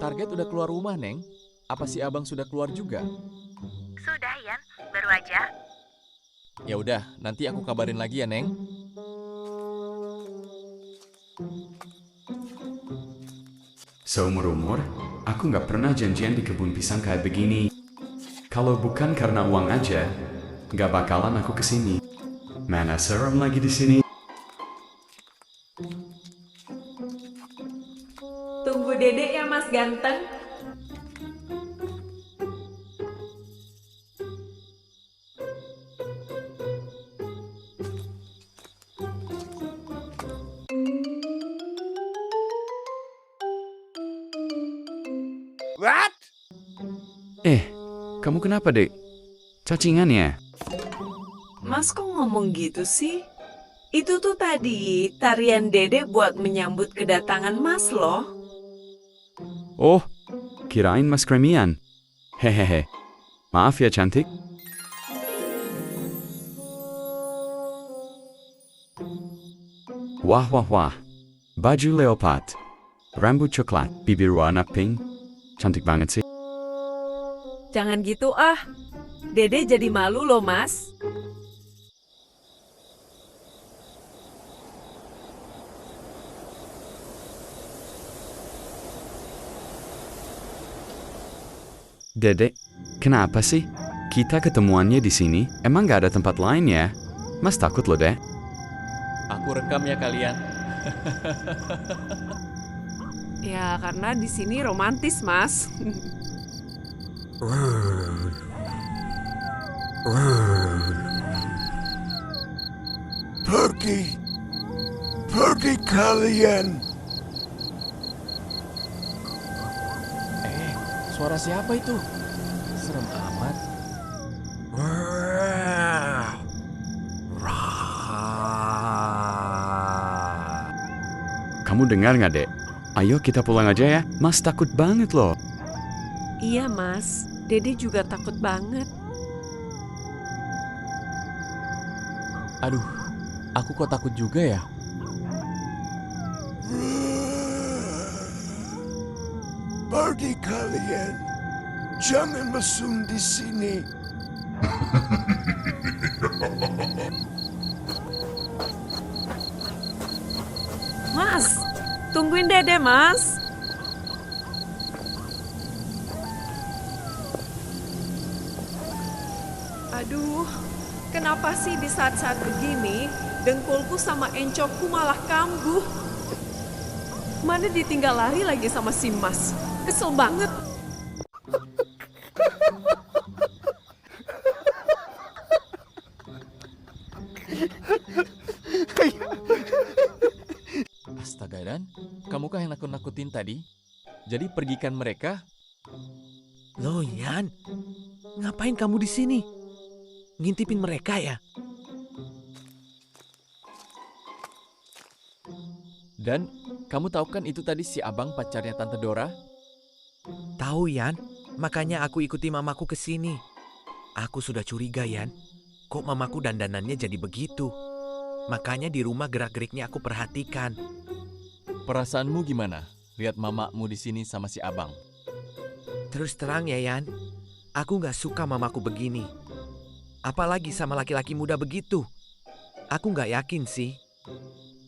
Target udah keluar rumah, Neng. Apa si abang sudah keluar juga? Sudah, Yan. Baru aja. Ya udah, nanti aku kabarin lagi ya, Neng. Seumur-umur, aku nggak pernah janjian di kebun pisang kayak begini. Kalau bukan karena uang aja, nggak bakalan aku kesini. Mana serem lagi di sini. Tunggu Dedek ya Mas Ganteng. Kamu kenapa, Dek? Cacingan ya? Mas kok ngomong gitu sih? Itu tuh tadi tarian Dedek buat menyambut kedatangan Mas loh. Oh, kirain Mas Kremian. Hehehe. Maaf ya, cantik. Wah, wah, wah. Baju leopard. Rambut coklat, bibir warna pink. Cantik banget sih. Jangan gitu ah. Dedek jadi malu loh Mas. Dedek, kenapa sih? Kita ketemuannya di sini, emang gak ada tempat lain ya? Mas takut loh, Dek. Aku rekam ya kalian. Ya karena di sini romantis Mas. Pergi! Pergi kalian! Suara siapa itu? Serem amat. Kamu dengar nggak, Dek? Ayo kita pulang aja ya. Mas takut banget loh. Iya Mas, Dedek juga takut banget. Aduh, aku kok takut juga ya? Pergi kalian! Jangan mesum di sini! Mas, tungguin Dedek Mas. Aduh, kenapa sih di saat-saat begini dengkulku sama encokku malah kambuh? Mana ditinggal lari lagi sama si Mas. Kesel banget. Astaga, Dan. Kamu kah yang nakut-nakutin tadi? Jadi pergikan mereka? Loh, Yan. Ngapain kamu di sini? Ngintipin mereka ya? Dan kamu tahu kan itu tadi si abang pacarnya Tante Dora? Tahu, Yan. Makanya aku ikuti mamaku ke sini. Aku sudah curiga, Yan. Kok mamaku dandanannya jadi begitu? Makanya di rumah gerak-geriknya aku perhatikan. Perasaanmu gimana? Lihat mamamu di sini sama si abang. Terus terang ya, Yan. Aku gak suka mamaku begini. Apalagi sama laki-laki muda begitu. Aku gak yakin sih.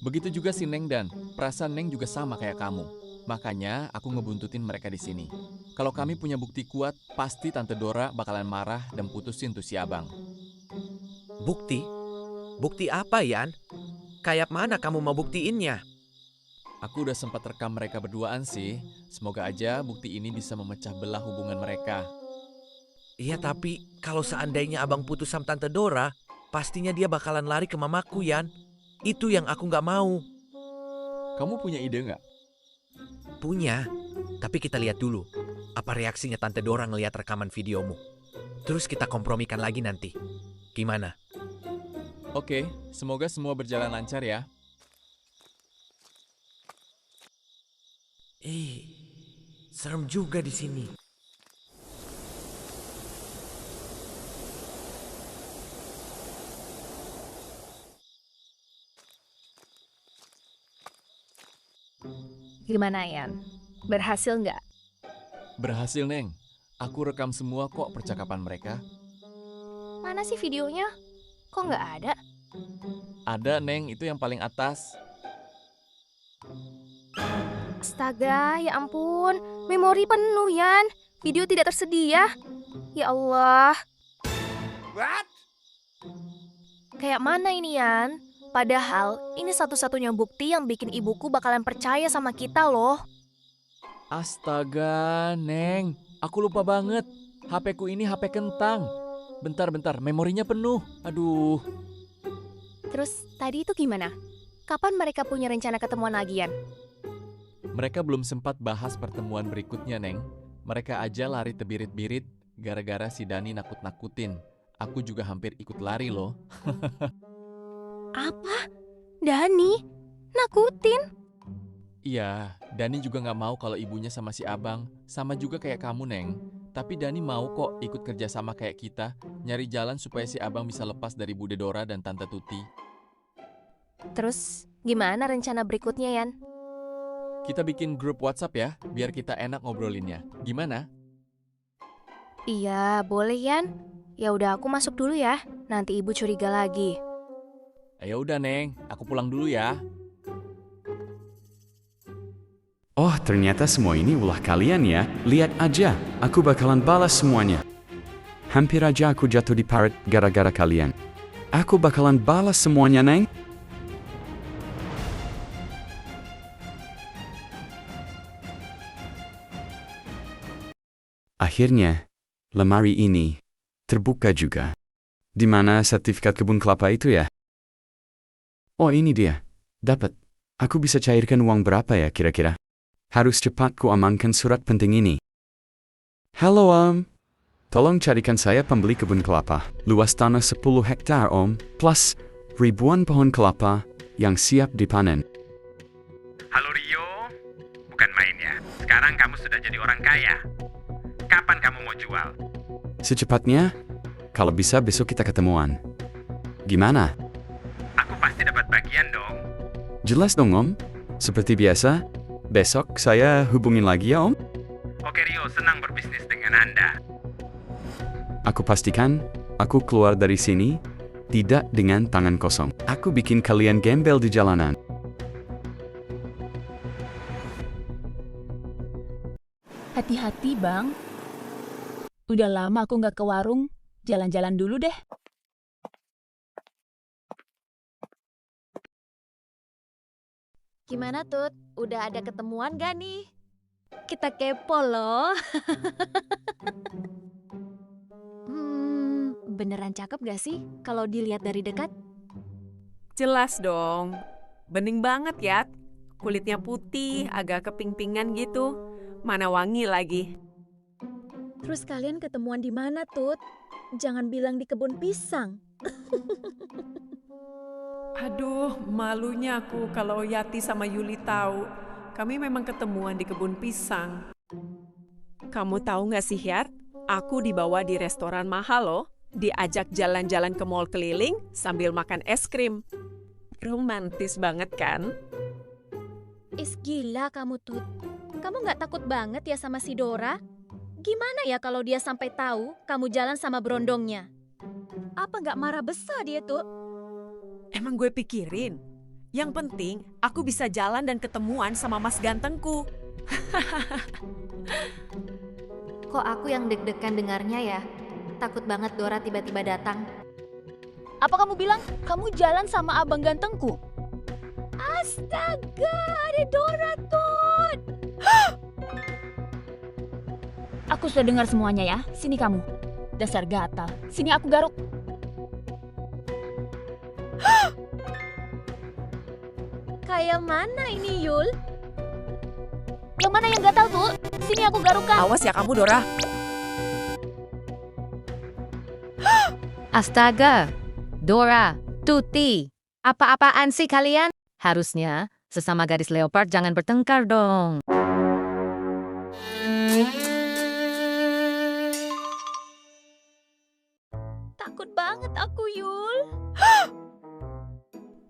Begitu juga si Neng, Dan. Perasaan Neng juga sama kayak kamu. Makanya aku ngebuntutin mereka di sini. Kalau kami punya bukti kuat, pasti Tante Dora bakalan marah dan putusin tuh si abang. Bukti? Bukti apa, Yan? Kayak mana kamu mau buktiinnya? Aku udah sempat rekam mereka berduaan sih. Semoga aja bukti ini bisa memecah belah hubungan mereka. Iya, tapi kalau seandainya abang putus sama Tante Dora, pastinya dia bakalan lari ke mamaku, Yan. Itu yang aku gak mau. Kamu punya ide nggak? Punya, tapi kita lihat dulu. Apa reaksinya Tante Dora ngelihat rekaman videomu. Terus kita kompromikan lagi nanti. Gimana? Oke, semoga semua berjalan lancar ya. Serem juga di sini. Gimana Yan? Berhasil nggak? Berhasil, Neng. Aku rekam semua kok percakapan mereka. Mana sih videonya? Kok nggak ada? Ada, Neng. Itu yang paling atas. Astaga, ya ampun. Memori penuh, Yan. Video tidak tersedia. Ya Allah. What? Kayak mana ini, Yan? Padahal ini satu-satunya bukti yang bikin ibuku bakalan percaya sama kita loh. Astaga, Neng. Aku lupa banget. HP-ku ini HP kentang. Bentar, memorinya penuh. Aduh. Terus tadi itu gimana? Kapan mereka punya rencana ketemuan lagi, Yan? Mereka belum sempat bahas pertemuan berikutnya, Neng. Mereka aja lari tebirit-birit gara-gara si Dani nakut-nakutin. Aku juga hampir ikut lari loh. Apa? Dani? Nakutin? Iya, Dani juga nggak mau kalau ibunya sama si Abang. Sama juga kayak kamu, Neng. Tapi Dani mau kok ikut kerja sama kayak kita, nyari jalan supaya si Abang bisa lepas dari Bude Dora dan Tante Tuti. Terus gimana rencana berikutnya, Yan? Kita bikin grup WhatsApp ya, biar kita enak ngobrolinnya. Gimana? Iya, boleh, Yan. Ya udah aku masuk dulu ya. Nanti ibu curiga lagi. Ya udah, Neng. Aku pulang dulu ya. Oh, ternyata semua ini ulah kalian ya. Lihat aja, aku bakalan balas semuanya. Hampir aja aku jatuh di parit gara-gara kalian. Aku bakalan balas semuanya, Neng. Akhirnya, lemari ini terbuka juga. Di mana sertifikat kebun kelapa itu ya? Oh, ini dia. Dapat. Aku bisa cairkan uang berapa ya kira-kira? Harus cepat ku amankan surat penting ini. Halo Om. Tolong carikan saya pembeli kebun kelapa. Luas tanah 10 hektar Om, plus ribuan pohon kelapa yang siap dipanen. Halo Rio, bukan main ya. Sekarang kamu sudah jadi orang kaya. Kapan kamu mau jual? Secepatnya, kalau bisa besok kita ketemuan. Gimana? Aku pasti dapat bagian dong. Jelas dong Om. Seperti biasa, besok saya hubungin lagi ya Om. Oke Rio, senang berbisnis dengan Anda. Aku pastikan, aku keluar dari sini, tidak dengan tangan kosong. Aku bikin kalian gembel di jalanan. Hati-hati Bang. Udah lama aku nggak ke warung, jalan-jalan dulu deh. Gimana, Tut? Udah ada ketemuan gak nih? Kita kepo loh. Beneran cakep gak sih kalau dilihat dari dekat? Jelas dong. Bening banget ya. Kulitnya putih, agak keping-pingan gitu. Mana wangi lagi. Terus kalian ketemuan di mana, Tut? Jangan bilang di kebun pisang. Aduh, malunya aku kalau Yati sama Yuli tahu. Kami memang ketemuan di kebun pisang. Kamu tahu nggak sih, Yat? Aku dibawa di restoran mahal loh. Diajak jalan-jalan ke mall keliling sambil makan es krim. Romantis banget kan? Gila kamu, Tut. Kamu gak takut banget ya sama si Dora? Gimana ya kalau dia sampai tahu kamu jalan sama berondongnya? Apa gak marah besar dia, Tut? Emang gue pikirin. Yang penting aku bisa jalan dan ketemuan sama mas gantengku. Kok aku yang deg-degan dengarnya ya? Takut banget Dora tiba-tiba datang. Apa kamu bilang kamu jalan sama abang gantengku? Astaga, ada Dora, Tut! Aku sudah dengar semuanya ya. Sini kamu. Dasar gatal. Sini aku garuk. Kayak mana ini, Yul? Yang mana yang gatal, Tut? Sini aku garukkan. Awas ya kamu, Dora. Astaga, Dora, Tuti, apa-apaan sih kalian? Harusnya sesama gadis leopard jangan bertengkar dong. Takut banget aku, Yul.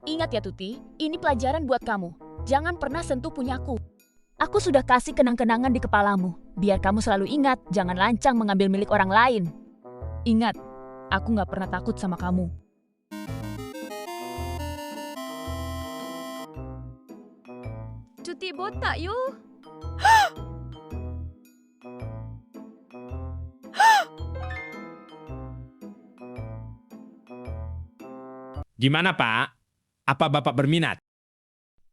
Ingat ya Tuti, ini pelajaran buat kamu. Jangan pernah sentuh punyaku. Aku sudah kasih kenang-kenangan di kepalamu. Biar kamu selalu ingat, jangan lancang mengambil milik orang lain. Ingat, aku nggak pernah takut sama kamu. Cuti botak yuk. Gimana, Pak? Apa Bapak berminat?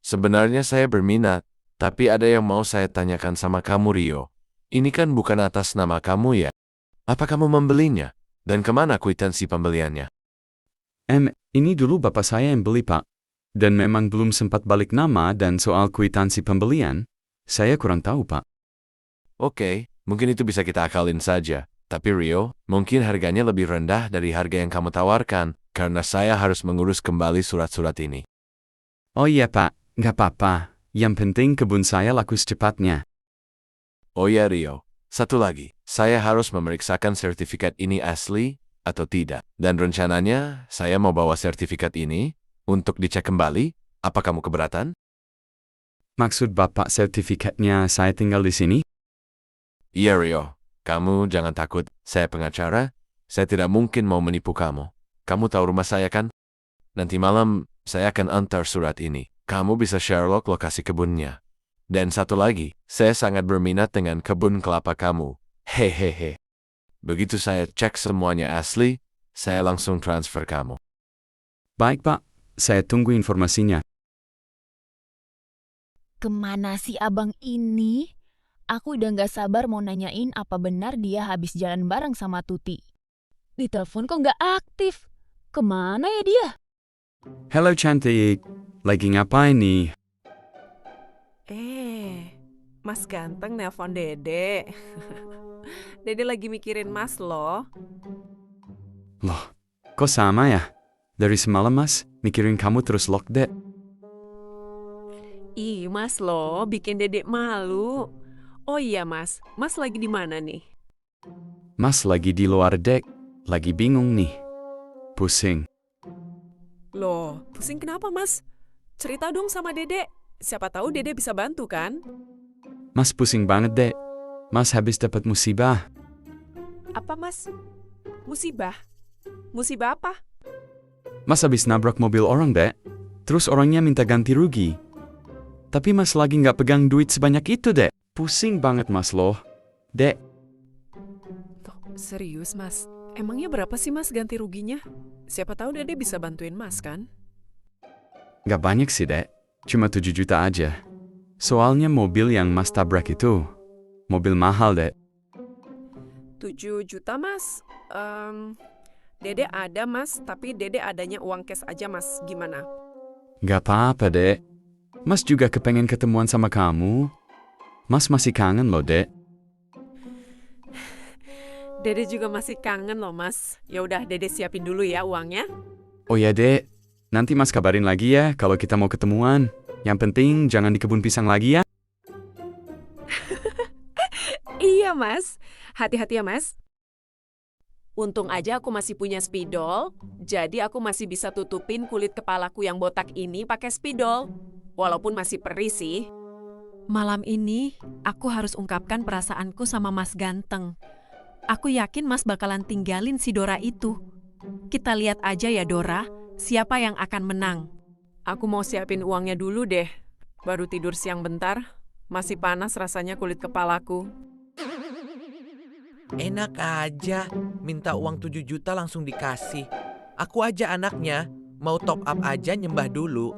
Sebenarnya saya berminat, tapi ada yang mau saya tanyakan sama kamu, Rio. Ini kan bukan atas nama kamu ya? Apa kamu membelinya? Dan kemana kwitansi pembeliannya? Ini dulu bapak saya yang beli, Pak. Dan memang belum sempat balik nama dan soal kwitansi pembelian, saya kurang tahu, Pak. Oke, mungkin itu bisa kita akalin saja. Tapi Rio, mungkin harganya lebih rendah dari harga yang kamu tawarkan, karena saya harus mengurus kembali surat-surat ini. Oh iya, Pak. Nggak apa-apa. Yang penting kebun saya laku secepatnya. Oh ya, Rio. Satu lagi, saya harus memeriksakan sertifikat ini asli atau tidak. Dan rencananya, saya mau bawa sertifikat ini untuk dicek kembali. Apa kamu keberatan? Maksud bapak sertifikatnya saya tinggal di sini? Iya, Rio. Kamu jangan takut. Saya pengacara. Saya tidak mungkin mau menipu kamu. Kamu tahu rumah saya kan? Nanti malam, saya akan antar surat ini. Kamu bisa Sherlock lokasi kebunnya. Dan satu lagi, saya sangat berminat dengan kebun kelapa kamu. Hehehe. Begitu saya cek semuanya asli, saya langsung transfer kamu. Baik, Pak. Saya tunggu informasinya. Kemana sih abang ini? Aku udah nggak sabar mau nanyain apa benar dia habis jalan bareng sama Tuti. Di telepon kok nggak aktif? Kemana ya dia? Halo cantik. Lagi ngapain nih? Mas ganteng nelpon Dede. Dede lagi mikirin Mas loh. Loh, kok sama ya? Dari semalam, Mas, mikirin kamu terus loh, Dek. Ih, Mas loh, bikin Dede malu. Oh iya, Mas. Mas lagi di mana nih? Mas lagi di luar dek. Lagi bingung nih. Pusing. Loh, pusing kenapa, Mas? Cerita dong sama Dede. Siapa tahu Dede bisa bantu kan? Mas pusing banget, Dek. Mas habis dapat musibah. Apa, Mas? Musibah? Musibah apa? Mas habis nabrak mobil orang, Dek. Terus orangnya minta ganti rugi. Tapi Mas lagi nggak pegang duit sebanyak itu, Dek. Pusing banget, Mas loh. Dek. Tuh, serius, Mas? Emangnya berapa sih, Mas, ganti ruginya? Siapa tahu Dede bisa bantuin Mas, kan? Nggak banyak sih, Dek. Cuma 7 juta aja. Soalnya mobil yang Mas tabrak itu mobil mahal, Dek. 7 juta, Mas? Dede ada, Mas. Tapi Dede adanya uang cash aja, Mas. Gimana? Nggak apa-apa, Dek. Mas juga kepengen ketemuan sama kamu. Mas masih kangen loh, Dek. Dede juga masih kangen loh, Mas. Ya udah, Dede siapin dulu ya uangnya. Oh ya, Dek. Nanti Mas kabarin lagi ya kalau kita mau ketemuan. Yang penting jangan di kebun pisang lagi ya. Iya, Mas. Hati-hati ya, Mas. Untung aja aku masih punya spidol, jadi aku masih bisa tutupin kulit kepalaku yang botak ini pakai spidol. Walaupun masih perih sih. Malam ini, aku harus ungkapkan perasaanku sama Mas Ganteng. Aku yakin Mas bakalan tinggalin si Dora itu. Kita lihat aja ya, Dora, siapa yang akan menang. Aku mau siapin uangnya dulu deh. Baru tidur siang bentar. Masih panas rasanya kulit kepalaku. Enak aja, minta uang 7 juta langsung dikasih. Aku aja anaknya, mau top up aja nyembah dulu.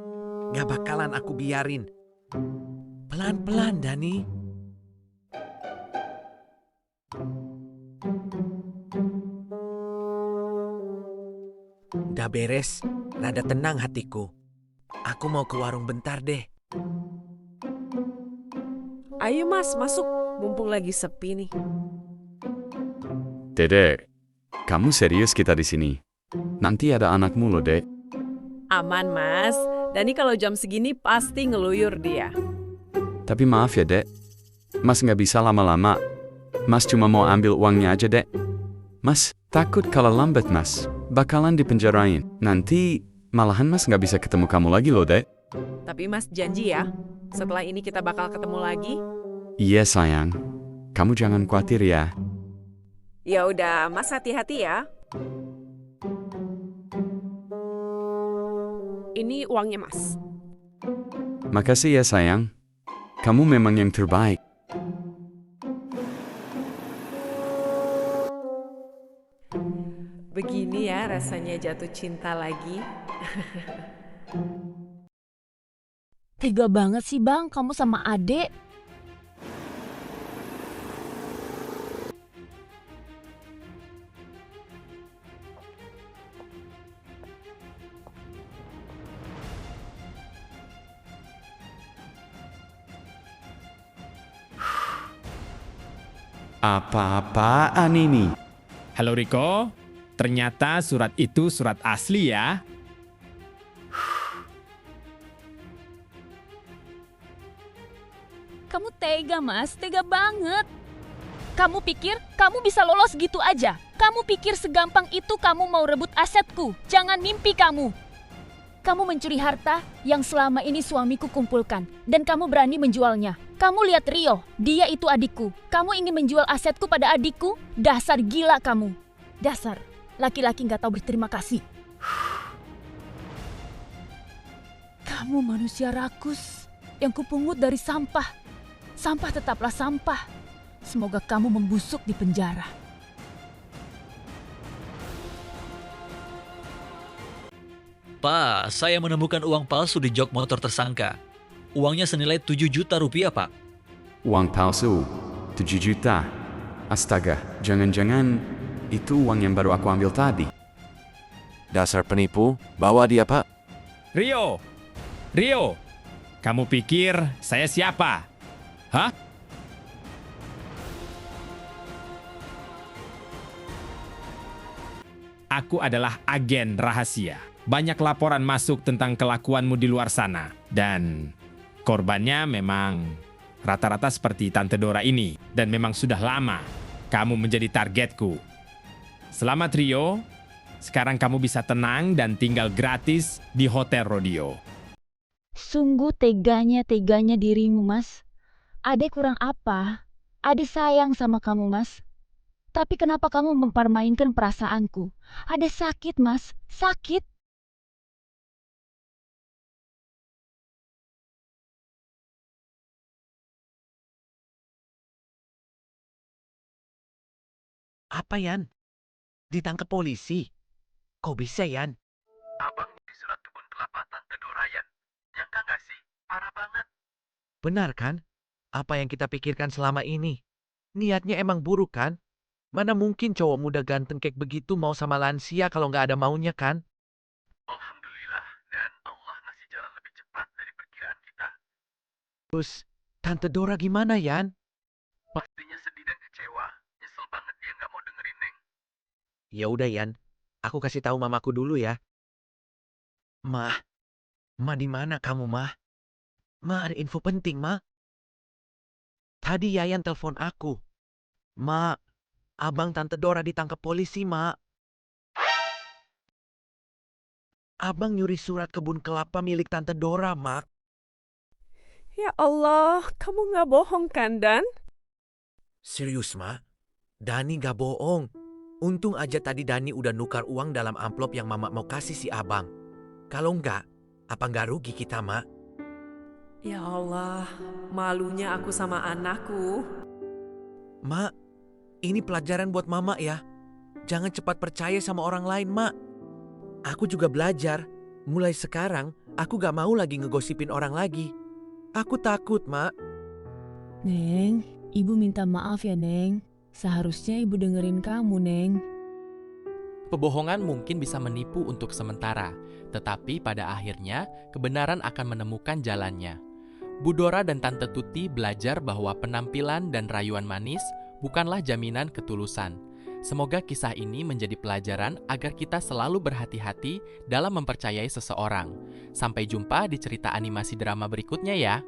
Gak bakalan aku biarin. Pelan-pelan, Dani. Udah beres, rada tenang hatiku. Aku mau ke warung bentar deh. Ayo, Mas, masuk. Mumpung lagi sepi nih. Dedek, kamu serius kita di sini? Nanti ada anakmu loh, Dek. Aman, Mas. Dani kalau jam segini pasti ngeluyur dia. Tapi maaf ya, Dek. Mas nggak bisa lama-lama. Mas cuma mau ambil uangnya aja, Dek. Mas, takut kalau lambat, Mas. Bakalan dipenjarain. Nanti malahan Mas nggak bisa ketemu kamu lagi loh, Dek. Tapi Mas janji ya, setelah ini kita bakal ketemu lagi. Iya, sayang. Kamu jangan khawatir ya. Ya udah, Mas hati-hati ya. Ini uangnya, Mas. Makasih ya sayang. Kamu memang yang terbaik. Begini ya rasanya jatuh cinta lagi. Tega banget sih bang, kamu sama adek. Apa-apaan ini? Halo Riko, ternyata surat itu surat asli ya. Kamu tega mas, tega banget. Kamu pikir kamu bisa lolos gitu aja? Kamu pikir segampang itu kamu mau rebut asetku? Jangan mimpi kamu. Kamu mencuri harta yang selama ini suamiku kumpulkan. Dan kamu berani menjualnya. Kamu lihat Rio, dia itu adikku. Kamu ingin menjual asetku pada adikku? Dasar gila kamu. Dasar laki-laki gak tahu berterima kasih. Kamu manusia rakus yang kupungut dari sampah. Sampah tetaplah sampah. Semoga kamu membusuk di penjara. Pak, saya menemukan uang palsu di jok motor tersangka. Uangnya senilai 7 juta rupiah, Pak. Uang palsu, 7 juta. Astaga, jangan-jangan itu uang yang baru aku ambil tadi. Dasar penipu, bawa dia Pak. Rio, kamu pikir saya siapa? Hah? Aku adalah agen rahasia. Banyak laporan masuk tentang kelakuanmu di luar sana. Dan korbannya memang rata-rata seperti Tante Dora ini. Dan memang sudah lama kamu menjadi targetku. Selamat Rio, sekarang kamu bisa tenang dan tinggal gratis di Hotel Rodeo. Sungguh teganya dirimu mas. Adek kurang apa? Adek sayang sama kamu mas. Tapi kenapa kamu mempermainkan perasaanku? Adek sakit mas, sakit. Apa Yan? Ditangkap polisi? Kok bisa Yan? Abang di surat kebun kelapa Tante Dora, Yan. Nyangka nggak sih? Parah banget. Benar kan? Apa yang kita pikirkan selama ini? Niatnya emang buruk kan? Mana mungkin cowok muda ganteng kayak begitu mau sama lansia kalau nggak ada maunya kan? Alhamdulillah, dan Allah ngasih jalan lebih cepat dari perkiraan kita. Terus, Tante Dora gimana Yan? Pastinya sedih dan kecewa. Nyesel banget dia nggak mau dengerin Neng. Ya udah Yan, aku kasih tahu mamaku dulu ya. Mah di mana kamu Mah? Mah ada info penting Mah. Tadi Yayan telepon aku. Mah, abang Tante Dora ditangkap polisi Mah. Abang nyuri surat kebun kelapa milik Tante Dora Mah. Ya Allah, kamu nggak bohong kan, Dan? Serius Mah? Dani gak bohong. Untung aja tadi Dani udah nukar uang dalam amplop yang mama mau kasih si abang. Kalau enggak, apa nggak rugi kita, Mak? Ya Allah, malunya aku sama anakku. Mak, ini pelajaran buat mama ya. Jangan cepat percaya sama orang lain, Mak. Aku juga belajar. Mulai sekarang, aku gak mau lagi ngegosipin orang lagi. Aku takut, Mak. Neng, ibu minta maaf ya, Neng. Seharusnya ibu dengerin kamu, Neng. Pembohongan mungkin bisa menipu untuk sementara, tetapi pada akhirnya kebenaran akan menemukan jalannya. Bu Dora dan Tante Tuti belajar bahwa penampilan dan rayuan manis bukanlah jaminan ketulusan. Semoga kisah ini menjadi pelajaran agar kita selalu berhati-hati dalam mempercayai seseorang. Sampai jumpa di cerita animasi drama berikutnya ya.